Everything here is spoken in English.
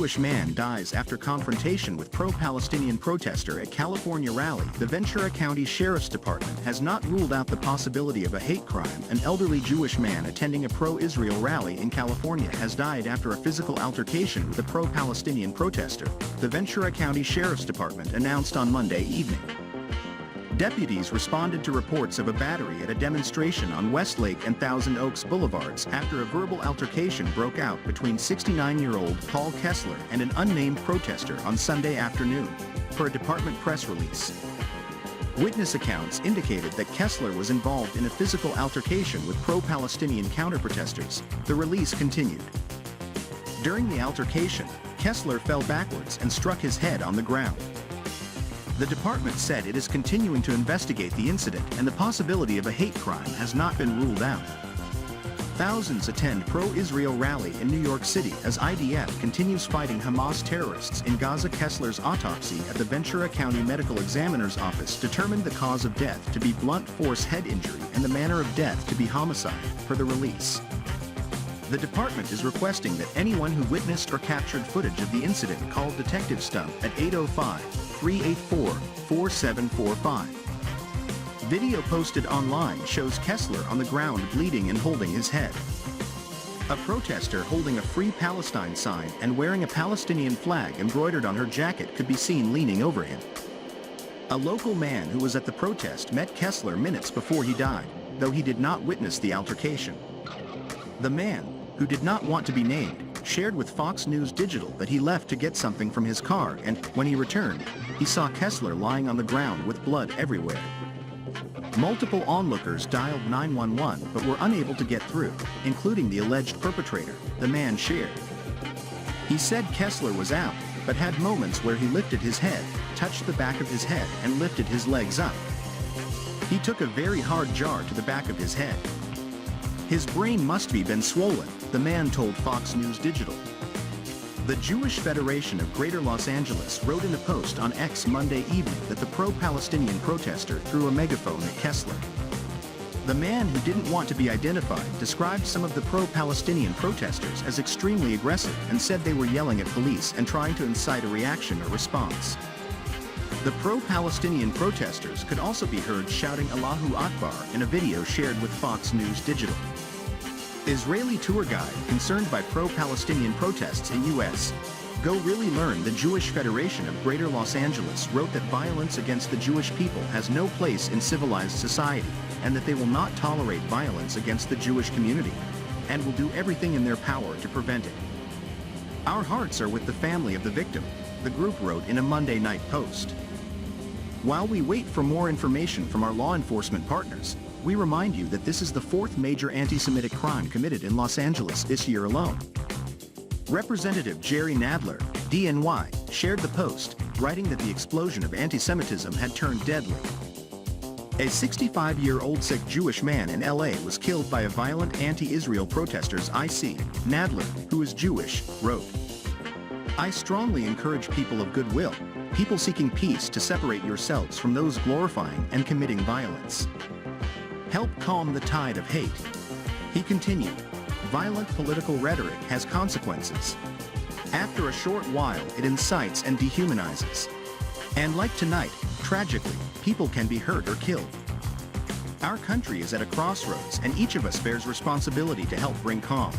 Jewish man dies after confrontation with pro-Palestinian protester at California rally. The Ventura County Sheriffs Department has not ruled out the possibility of a hate crime. An elderly Jewish man attending a pro-Israel rally in California has died after a physical altercation with a pro-Palestinian protester, the Ventura County Sheriffs Department announced on Monday evening. Deputies responded to reports of a battery at a demonstration on Westlake and Thousand Oaks Boulevards after a verbal altercation broke out between 69-year-old Paul Kessler and an unnamed protester on Sunday afternoon, per a department press release. Witness accounts indicated that Kessler was involved in a physical altercation with pro-Palestinian counterprotesters. The release continued. During the altercation, Kessler fell backwards and struck his head on the ground. The department said it is continuing to investigate the incident and the possibility of a hate crime has not been ruled out. Thousands attend pro-Israel rally in New York City as IDF continues fighting Hamas terrorists in Gaza. Kessler's autopsy at the Ventura County Medical Examiner's Office determined the cause of death to be blunt force head injury and the manner of death to be homicide, per the release. The department is requesting that anyone who witnessed or captured footage of the incident call Detective Stump at 805-384-4745. Video posted online shows Kessler on the ground bleeding and holding his head. A protester holding a Free Palestine sign and wearing a Palestinian flag embroidered on her jacket could be seen leaning over him. A local man who was at the protest met Kessler minutes before he died, though he did not witness the altercation. The man, who did not want to be named, shared with Fox News Digital that he left to get something from his car and, when he returned, he saw Kessler lying on the ground with blood everywhere. Multiple onlookers dialed 911 but were unable to get through, including the alleged perpetrator, the man shared. He said Kessler was out, but had moments where he lifted his head, touched the back of his head and lifted his legs up. He took a very hard jar to the back of his head. His brain must be been swollen, the man told Fox News Digital. The Jewish Federation of Greater Los Angeles wrote in a post on X Monday evening that the pro-Palestinian protester threw a megaphone at Kessler. The man who didn't want to be identified described some of the pro-Palestinian protesters as extremely aggressive and said they were yelling at police and trying to incite a reaction or response. The pro-Palestinian protesters could also be heard shouting Allahu Akbar in a video shared with Fox News Digital. Israeli tour guide concerned by pro-Palestinian protests in U.S. Go Really Learn. The Jewish Federation of Greater Los Angeles wrote that violence against the Jewish people has no place in civilized society and that they will not tolerate violence against the Jewish community and will do everything in their power to prevent it. Our hearts are with the family of the victim, the group wrote in a Monday night post. While we wait for more information from our law enforcement partners, we remind you that this is the fourth major anti-Semitic crime committed in Los Angeles this year alone. Representative Jerry Nadler, DNY, shared the post, writing that the explosion of anti-Semitism had turned deadly. A 65-year-old sick Jewish man in LA was killed by a violent anti-Israel protesters. IC, Nadler, who is Jewish, wrote, "I strongly encourage people of goodwill, people seeking peace, to separate yourselves from those glorifying and committing violence. Help calm the tide of hate." He continued, "Violent political rhetoric has consequences. After a short while, it incites and dehumanizes. And like tonight, tragically, people can be hurt or killed. Our country is at a crossroads, and each of us bears responsibility to help bring calm.